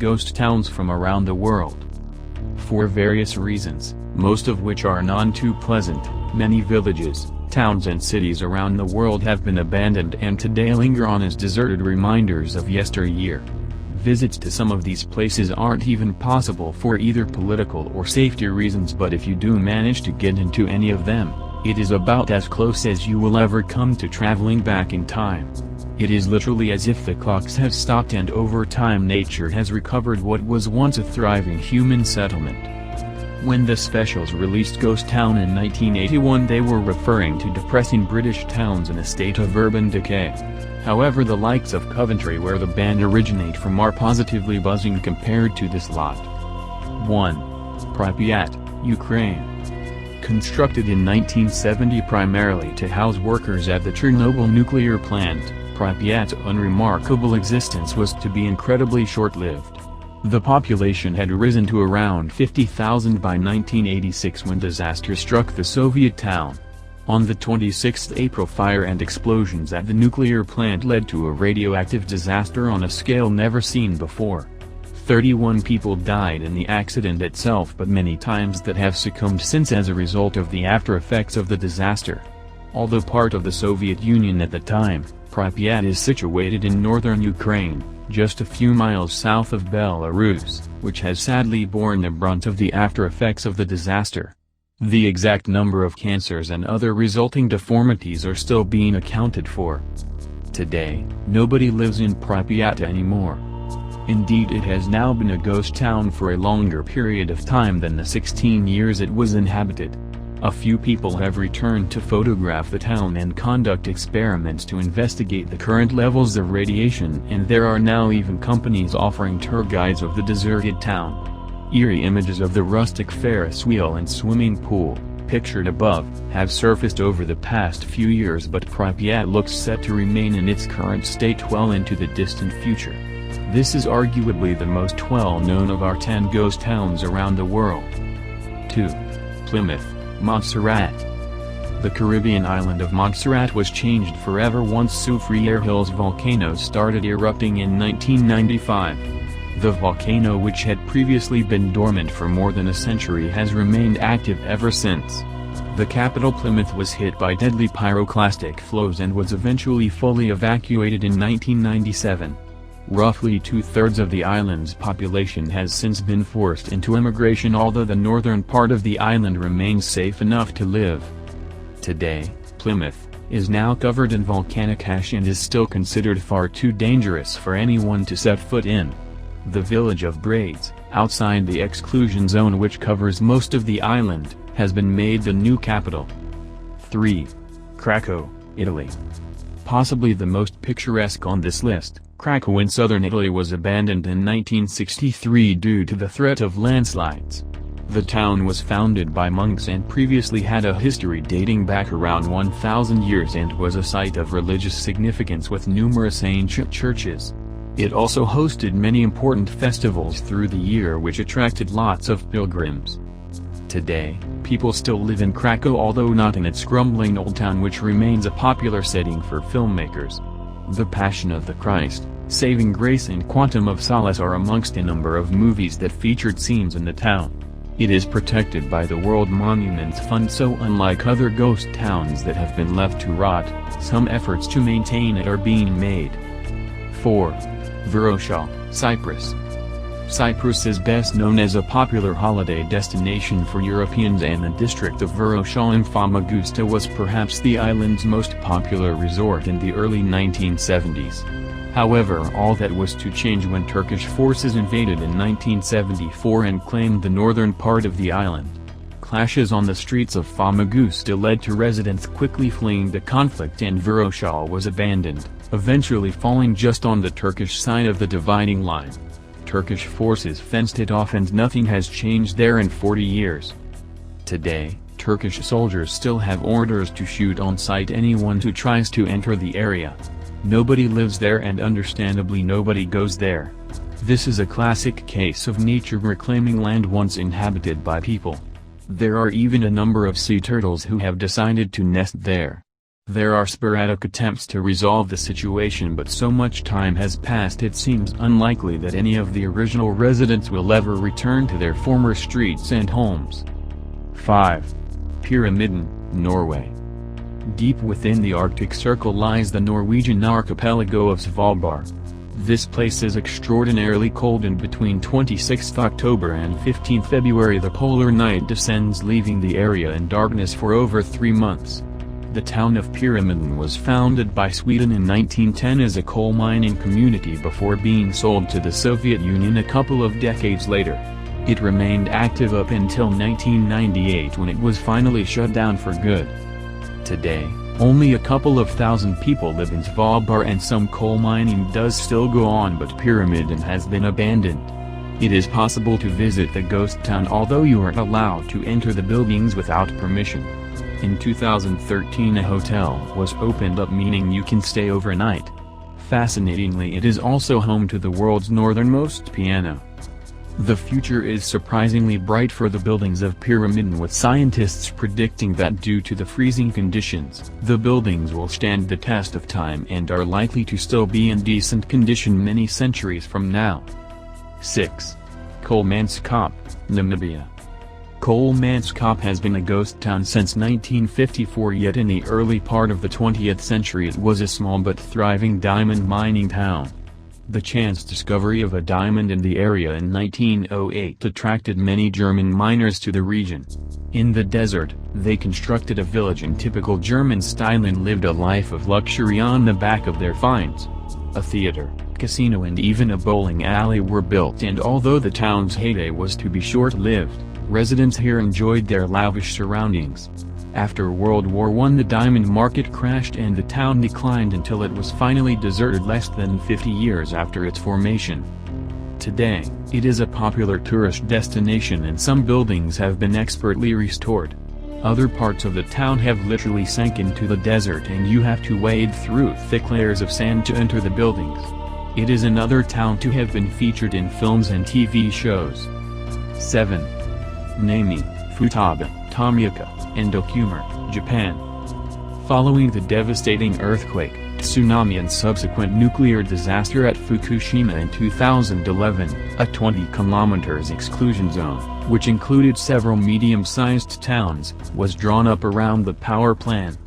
ghost towns from around the world. For various reasons, most of which are none too pleasant, many villages, towns and cities around the world have been abandoned and today linger on as deserted reminders of yesteryear. Visits to some of these places aren't even possible for either political or safety reasons, but if you do manage to get into any of them, it is about as close as you will ever come to traveling back in time. It is literally as if the clocks have stopped and over time nature has recovered what was once a thriving human settlement. When the Specials released Ghost Town in 1981, they were referring to depressing British towns in a state of urban decay. However, the likes of Coventry, where the band originate from, are positively buzzing compared to this lot. 1. Pripyat, Ukraine. Constructed in 1970 primarily to house workers at the Chernobyl nuclear plant, Pripyat's unremarkable existence was to be incredibly short-lived. The population had risen to around 50,000 by 1986 when disaster struck the Soviet town. On the 26th April, fire and explosions at the nuclear plant led to a radioactive disaster on a scale never seen before. 31 people died in the accident itself, but many times that have succumbed since as a result of the after-effects of the disaster. Although part of the Soviet Union at the time, Pripyat is situated in northern Ukraine, just a few miles south of Belarus, which has sadly borne the brunt of the after-effects of the disaster. The exact number of cancers and other resulting deformities are still being accounted for. Today, nobody lives in Pripyat anymore. Indeed, it has now been a ghost town for a longer period of time than the 16 years it was inhabited. A few people have returned to photograph the town and conduct experiments to investigate the current levels of radiation, and there are now even companies offering tour guides of the deserted town. Eerie images of the rustic Ferris wheel and swimming pool, pictured above, have surfaced over the past few years, but Pripyat looks set to remain in its current state well into the distant future. This is arguably the most well-known of our 10 ghost towns around the world. 2. Plymouth, Montserrat. The Caribbean island of Montserrat was changed forever once Soufriere Hills volcano started erupting in 1995. The volcano, which had previously been dormant for more than a century, has remained active ever since. The capital Plymouth was hit by deadly pyroclastic flows and was eventually fully evacuated in 1997. Roughly two-thirds of the island's population has since been forced into emigration, although the northern part of the island remains safe enough to live. Today, Plymouth is now covered in volcanic ash and is still considered far too dangerous for anyone to set foot in. The village of Braids, outside the exclusion zone which covers most of the island, has been made the new capital. 3. Krakow, Italy. Possibly the most picturesque on this list, Krakow in southern Italy was abandoned in 1963 due to the threat of landslides. The town was founded by monks and previously had a history dating back around 1,000 years and was a site of religious significance with numerous ancient churches. It also hosted many important festivals through the year which attracted lots of pilgrims. Today, people still live in Krakow, although not in its crumbling old town, which remains a popular setting for filmmakers. The Passion of the Christ, Saving Grace and Quantum of Solace are amongst a number of movies that featured scenes in the town. It is protected by the World Monuments Fund, so unlike other ghost towns that have been left to rot, some efforts to maintain it are being made. 4. Varosha, Cyprus. Cyprus is best known as a popular holiday destination for Europeans, and the district of Varosha in Famagusta was perhaps the island's most popular resort in the early 1970s. However, all that was to change when Turkish forces invaded in 1974 and claimed the northern part of the island. Clashes on the streets of Famagusta led to residents quickly fleeing the conflict, and Varosha was abandoned, eventually falling just on the Turkish side of the dividing line. Turkish forces fenced it off and nothing has changed there in 40 years. Today, Turkish soldiers still have orders to shoot on sight anyone who tries to enter the area. Nobody lives there, and understandably nobody goes there. This is a classic case of nature reclaiming land once inhabited by people. There are even a number of sea turtles who have decided to nest there. There are sporadic attempts to resolve the situation, but so much time has passed it seems unlikely that any of the original residents will ever return to their former streets and homes. 5. Pyramiden, Norway. Deep within the Arctic Circle lies the Norwegian archipelago of Svalbard. This place is extraordinarily cold, and between 26 October and 15 February the polar night descends, leaving the area in darkness for over 3 months. The town of Pyramiden was founded by Sweden in 1910 as a coal mining community before being sold to the Soviet Union a couple of decades later. It remained active up until 1998, when it was finally shut down for good. Today, only a couple of thousand people live in Svalbard, and some coal mining does still go on, but Pyramiden has been abandoned. It is possible to visit the ghost town, although you aren't allowed to enter the buildings without permission. In 2013 a hotel was opened up, meaning you can stay overnight. Fascinatingly, it is also home to the world's northernmost piano. The future is surprisingly bright for the buildings of Pyramiden, with scientists predicting that due to the freezing conditions, the buildings will stand the test of time and are likely to still be in decent condition many centuries from now. 6. Kolmanskop, Namibia. Kolmanskop has been a ghost town since 1954, yet in the early part of the 20th century it was a small but thriving diamond mining town. The chance discovery of a diamond in the area in 1908 attracted many German miners to the region. In the desert, they constructed a village in typical German style and lived a life of luxury on the back of their finds. A theater, casino and even a bowling alley were built, and although the town's heyday was to be short-lived, residents here enjoyed their lavish surroundings. After World War I the diamond market crashed and the town declined until it was finally deserted less than 50 years after its formation. Today, it is a popular tourist destination and some buildings have been expertly restored. Other parts of the town have literally sank into the desert and you have to wade through thick layers of sand to enter the buildings. It is another town to have been featured in films and TV shows. 7. Nami, Futaba, Tomioka, and Okuma, Japan. Following the devastating earthquake, tsunami and subsequent nuclear disaster at Fukushima in 2011, a 20-kilometers exclusion zone, which included several medium-sized towns, was drawn up around the power plant.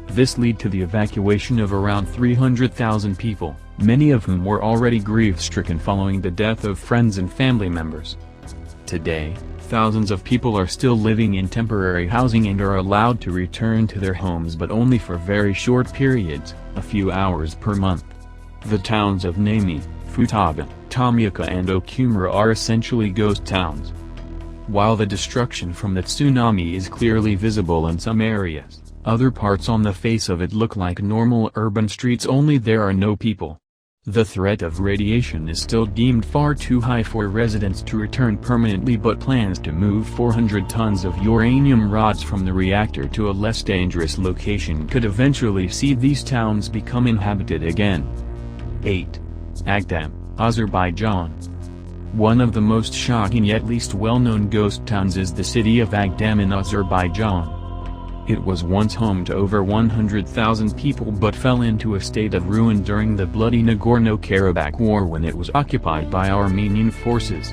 This led to the evacuation of around 300,000 people, many of whom were already grief-stricken following the death of friends and family members. Today, thousands of people are still living in temporary housing and are allowed to return to their homes, but only for very short periods, a few hours per month. The towns of Nami, Futaba, Tomioka and Okuma are essentially ghost towns. While the destruction from the tsunami is clearly visible in some areas, other parts on the face of it look like normal urban streets, only there are no people. The threat of radiation is still deemed far too high for residents to return permanently, but plans to move 400 tons of uranium rods from the reactor to a less dangerous location could eventually see these towns become inhabited again. 8. Agdam, Azerbaijan. One of the most shocking yet least well-known ghost towns is the city of Agdam in Azerbaijan. It was once home to over 100,000 people but fell into a state of ruin during the bloody Nagorno-Karabakh war when it was occupied by Armenian forces.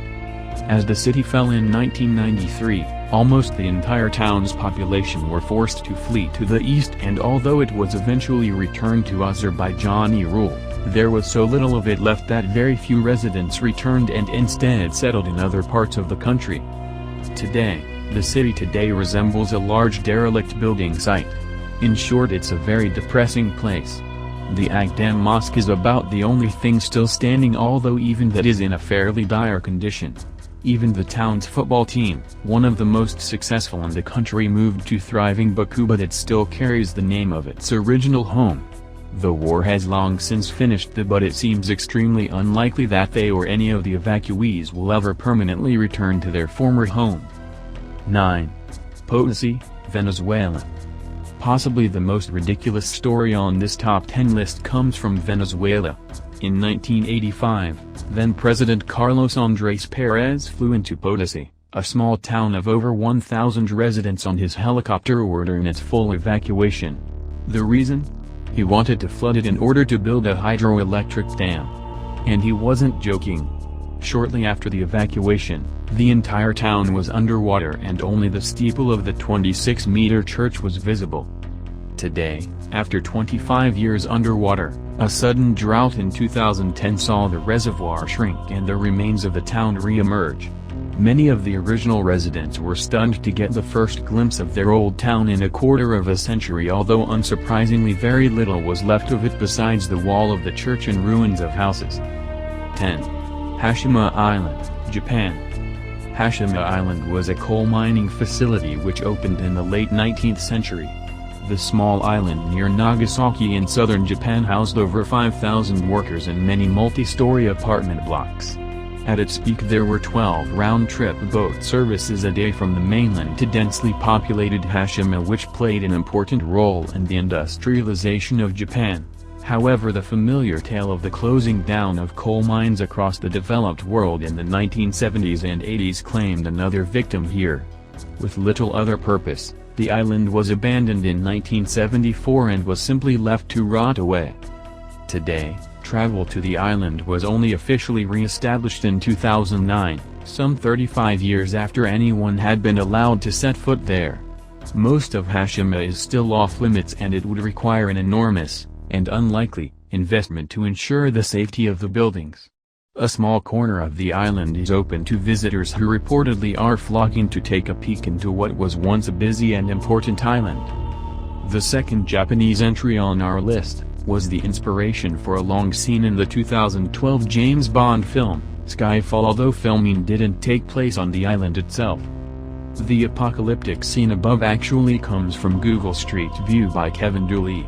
As the city fell in 1993, almost the entire town's population were forced to flee to the east, and although it was eventually returned to Azerbaijani rule, there was so little of it left that very few residents returned and instead settled in other parts of the country. The city today resembles a large derelict building site. In short, it's a very depressing place. The Agdam Mosque is about the only thing still standing, although even that is in a fairly dire condition. Even the town's football team, one of the most successful in the country, moved to thriving Baku, but it still carries the name of its original home. The war has long since finished, but it seems extremely unlikely that they or any of the evacuees will ever permanently return to their former home. 9. Potosi, Venezuela. Possibly the most ridiculous story on this top 10 list comes from Venezuela. In 1985, then-President Carlos Andrés Pérez flew into Potosi, a small town of over 1,000 residents, on his helicopter ordering its full evacuation. The reason? He wanted to flood it in order to build a hydroelectric dam. And he wasn't joking. Shortly after the evacuation, the entire town was underwater and only the steeple of the 26-meter church was visible. Today, after 25 years underwater, a sudden drought in 2010 saw the reservoir shrink and the remains of the town re-emerge. Many of the original residents were stunned to get the first glimpse of their old town in a quarter of a century, although unsurprisingly very little was left of it besides the wall of the church and ruins of houses. 10. Hashima Island, Japan. Hashima Island was a coal mining facility which opened in the late 19th century. The small island near Nagasaki in southern Japan housed over 5,000 workers and many multi-story apartment blocks. At its peak there were 12 round-trip boat services a day from the mainland to densely populated Hashima, which played an important role in the industrialization of Japan. However, the familiar tale of the closing down of coal mines across the developed world in the 1970s and 80s claimed another victim here. With little other purpose, the island was abandoned in 1974 and was simply left to rot away. Today, travel to the island was only officially re-established in 2009, some 35 years after anyone had been allowed to set foot there. Most of Hashima is still off-limits and it would require an enormous, and unlikely, investment to ensure the safety of the buildings. A small corner of the island is open to visitors who reportedly are flocking to take a peek into what was once a busy and important island. The second Japanese entry on our list was the inspiration for a long scene in the 2012 James Bond film, Skyfall, although filming didn't take place on the island itself. The apocalyptic scene above actually comes from Google Street View by Kevin Dooley.